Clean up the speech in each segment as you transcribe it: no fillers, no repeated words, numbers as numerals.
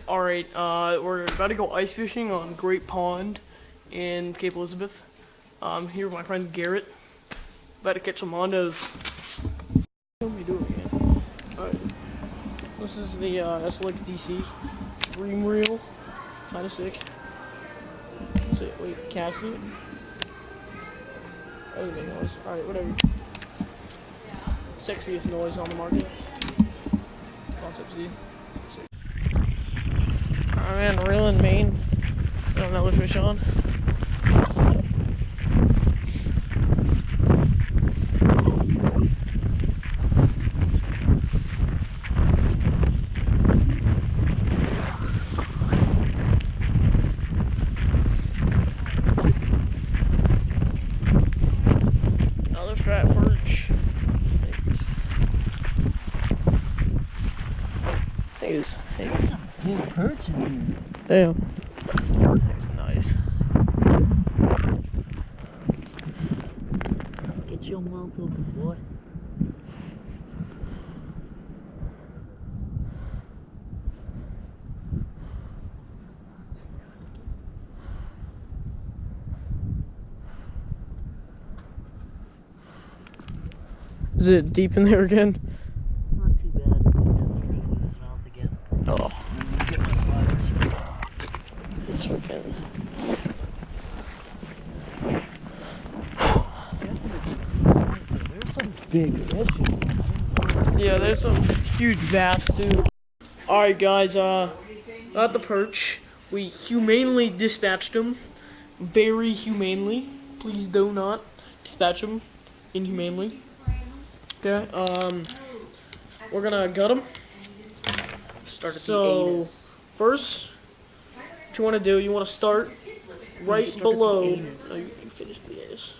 Alright, we're about to go ice fishing on Great Pond in Cape Elizabeth. Here with my friend Garrett. About to catch some mondos. What are we doing, man? Alright. This is the SLX DC Dream Reel. Kinda sick. Wait, cast it? That doesn't make noise. Alright, whatever. Sexiest noise on the market. Concept Z. Alright, man, reeling main. Got another fish on. Another fat perch. There's some big perch in here. Damn. That's nice. Get your mouth open, boy. Is it deep in there again? Not too bad. It's in the roof of his mouth again. Oh. Get my buds. It's freaking. There's some big fish. Yeah, there's some huge bass too. Alright guys, got the perch. We humanely dispatched him. Very humanely. Please do not dispatch him inhumanely. Okay, we're gonna gut him. Start at the So, anus. first, what you wanna do, you wanna start right Start at the below. anus. No, you finished the anus.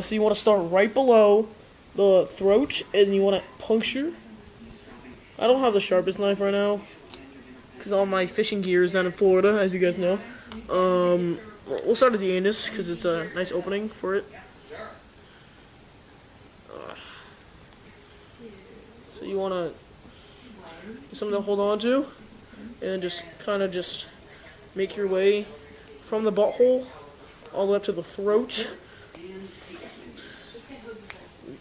So you wanna start right below the throat, and you wanna puncture. I don't have the sharpest knife right now, because all my fishing gear is down in Florida, as you guys know. We'll start at the anus, because it's a nice opening for it. So you want something to hold on to, and just kind of just make your way from the butthole all the way up to the throat.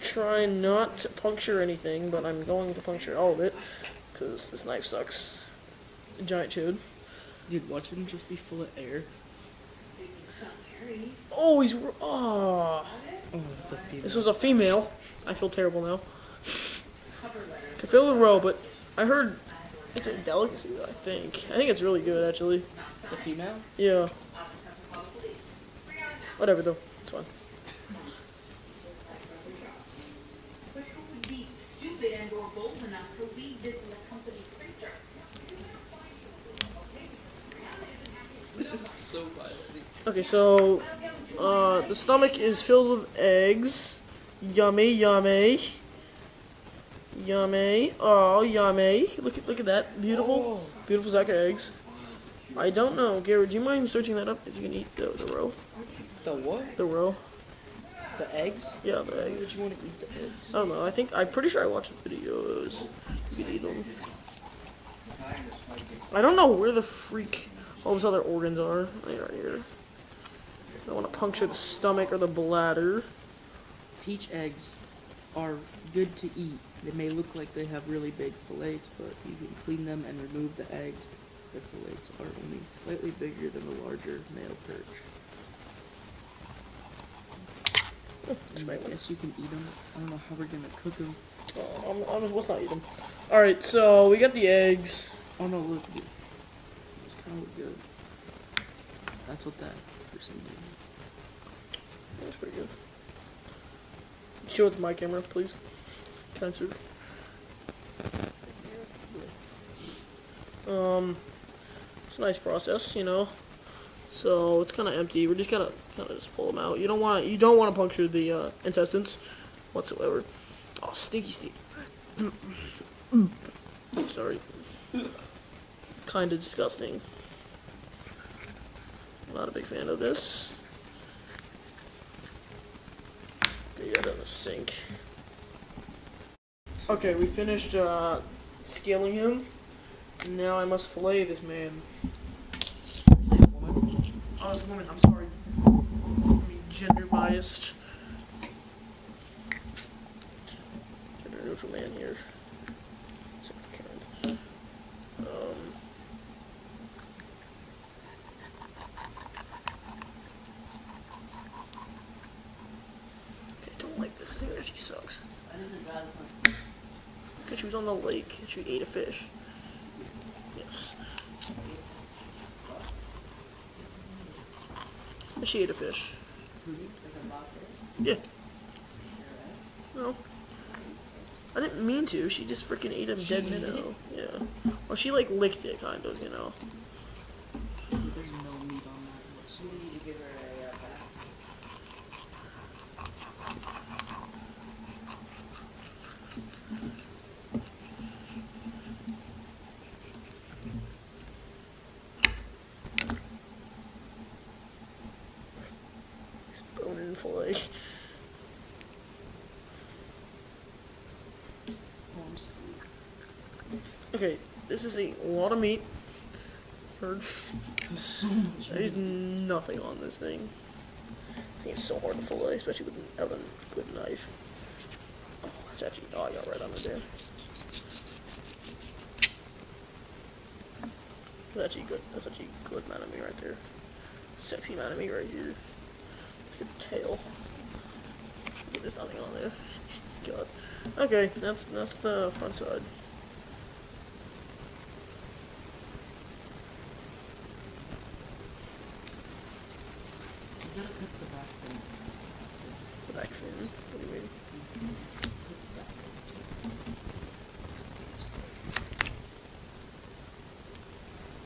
Try not to puncture anything, but I'm going to puncture all of it, because this knife sucks. Giant chode. Dude, watch him just be full of air. Oh, he's... Oh. Oh, it's a female. This was a female. I feel terrible now. Can feel the roe, but I heard it's a delicacy, I think. I think it's really good, actually. The female? Yeah. Whatever, though. It's fine. This is so violent. Okay, so, the stomach is filled with eggs. Yummy, yummy. Yummy. Oh, yummy. Look at that. Beautiful. Oh. Beautiful sack of eggs. I don't know. Garrett, do you mind searching that up if you can eat the roe? The what? The roe. The eggs? Yeah, the Why eggs. would you want to eat the eggs? I don't know. I'm pretty sure I watched the videos. You can eat them. I don't know where the freak all those other organs are. They are here. I don't want to puncture the stomach or the bladder. Peach eggs are good to eat. They may look like they have really big fillets, but you can clean them and remove the eggs. The fillets are only slightly bigger than the larger male perch. And I guess you can eat them. I don't know how we're gonna cook them. Let's not eat them. Alright, so we got the eggs. Oh no, look. It's kind of look good. That's what that person did. That's pretty good. Show it to my camera, please. Can I serve? It's a nice process, you know. So it's kind of empty. We're just kind of just pull them out. You don't want to puncture the intestines whatsoever. Oh, stinky Steve. Sorry. Kind of disgusting. Not a big fan of this. Okay, got it in the sink. Okay, we finished scaling him. And now I must fillet this man. Woman. Oh, it's a woman. I'm sorry. I'm gender biased. Gender neutral man here. Except for Karen. Okay, I don't like this. I think that she sucks. Because she was on the lake and she ate a fish. Yes. She ate a fish. Yeah. No. I didn't mean to. She just freaking ate a dead minnow. Yeah. Well, she like licked it, kind of, you know. There's no meat on that whatsoever. You need to give her a bath. Bone and fillet. Okay, this is a lot of meat. Heard. There's so much There's nothing on this thing. I think it's so hard to fillet, especially with a good knife. Oh, it's actually, oh, I got right under there. That's actually good. That's actually a good amount of meat right there. Sexy amount of meat right here. Look at the tail. There's nothing on there. God. Okay, that's the front side. You gotta cut the back fin. The back fin. What do you mean?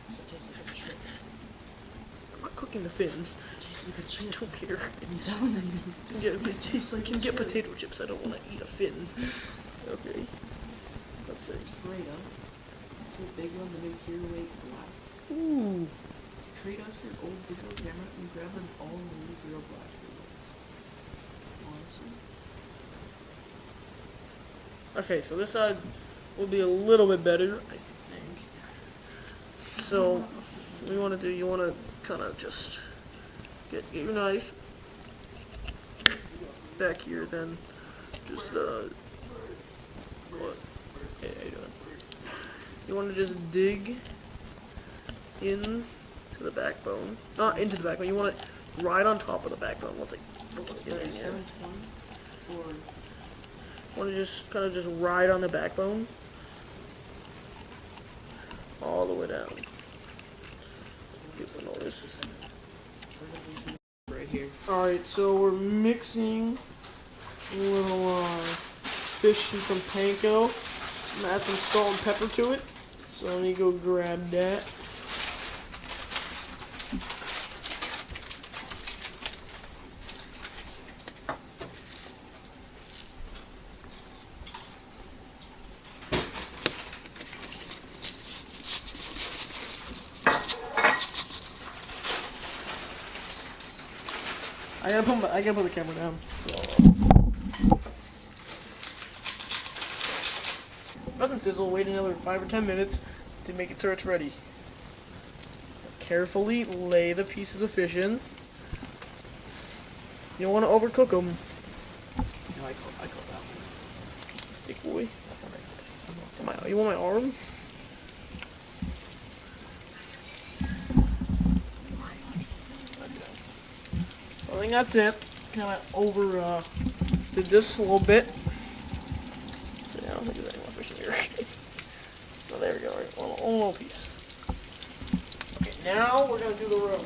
It tastes like a chip. I'm not cooking the fin. It tastes like a I chip. don't care. I'm telling you. It tastes like you can get potato chips. I don't want to eat a fin. Okay. Let's see. Fredo. It's a big one, the big heavyweight black. Ooh. Trade us your old digital camera and grab an all-new real black reels. Honestly. Okay, so this side will be a little bit better, I think. So, what you want to do, you want to kind of just get your knife back here, then just, what? Hey, how you doing? You want to just dig in to the backbone. Not into the backbone, you want it right on top of the backbone. Once it gets in there. 720 or Want to just kind of just ride on the backbone all the way down. Beautiful noise. right here. All right, so we're mixing a little fish and some panko. I'm gonna add some salt and pepper to it. So let me go grab that. I gotta put the camera down. Nothing sizzle. Wait another 5 or 10 minutes to make it so it's ready. Carefully lay the pieces of fish in. You don't want to overcook them. No, I call that one. Big boy. You want my arm? So I think that's it. Kind of over did this a little bit. So yeah, I don't think there's any more fish in here. So there we go. Right, one little piece. Okay, now we're gonna do the roe.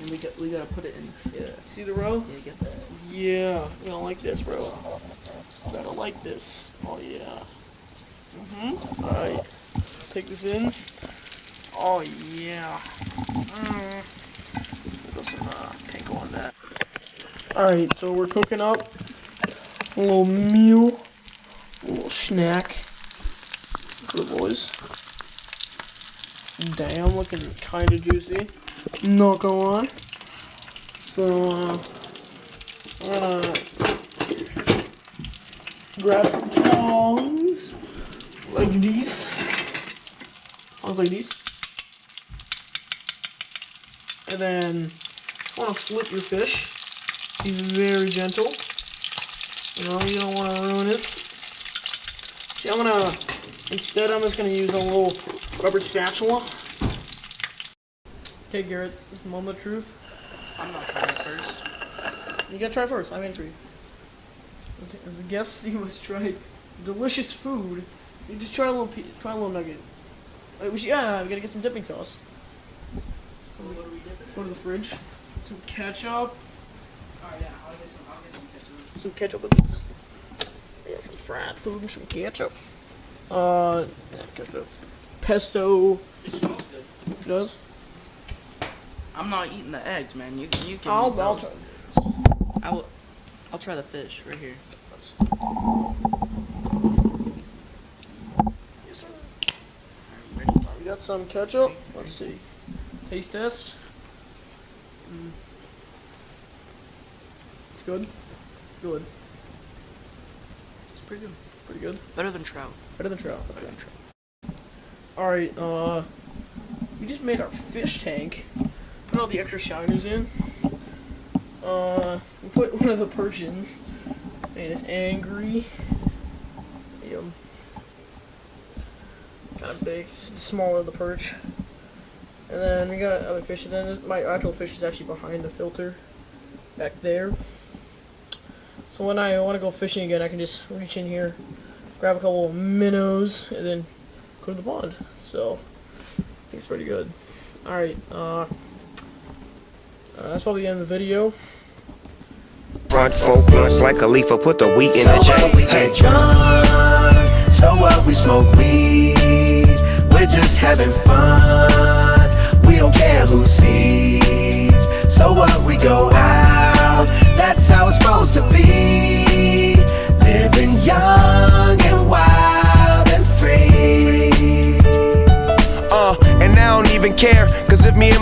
And we gotta put it in. Yeah. See the roe? Yeah, get that. Yeah. You're gonna like this, bro. You gotta like this. Oh yeah. Alright. Take this in. Oh yeah. Put some panko on that. Alright, so we're cooking up a little meal, a little snack. Good boys. Damn, looking kinda juicy. Not gonna lie. So, I'm gonna grab some tongs. like these. Like these. And then you want to flip your fish. Be very gentle. You know, you don't want to ruin it. See, instead I'm just gonna use a little rubber spatula. Okay, Garrett, this is the moment of truth. I'm not trying first. You gotta try first. I'm entry. As a guest, you must try delicious food. You just try a little nugget. We gotta get some dipping sauce. What are we dipping? Go to the fridge. Some ketchup. Alright, yeah, I'll get some ketchup. Some ketchup with this. Yeah, some fried food and some ketchup. Ketchup. Pesto. It smells good. It does? I'm not eating the eggs, man. You can eat I'll those. try. I'll try the fish right here. Yes, sir. Alright, you ready? We got some ketchup. Let's see. Taste test. It's good. Good. It's pretty good. Pretty good. Better than trout. Better than trout. Better than trout. Alright, we just made our fish tank. Put all the extra shiners in. We put one of the perch in. And it's angry. Kind of big. It's smaller the perch. And then we got other fish. And then my actual fish is actually behind the filter. Back there. So when I want to go fishing again, I can just reach in here, grab a couple of minnows, and then go to the pond. So, I think it's pretty good. Alright, that's probably the end of the video. Front 4 blunts like a leaf, put the wheat in the So what, we get drunk. So what, we smoke weed. We're just having fun. We don't care who sees. So what, we go out. That's how it's supposed to be. Living young and wild and free. and I don't even care, cause if me and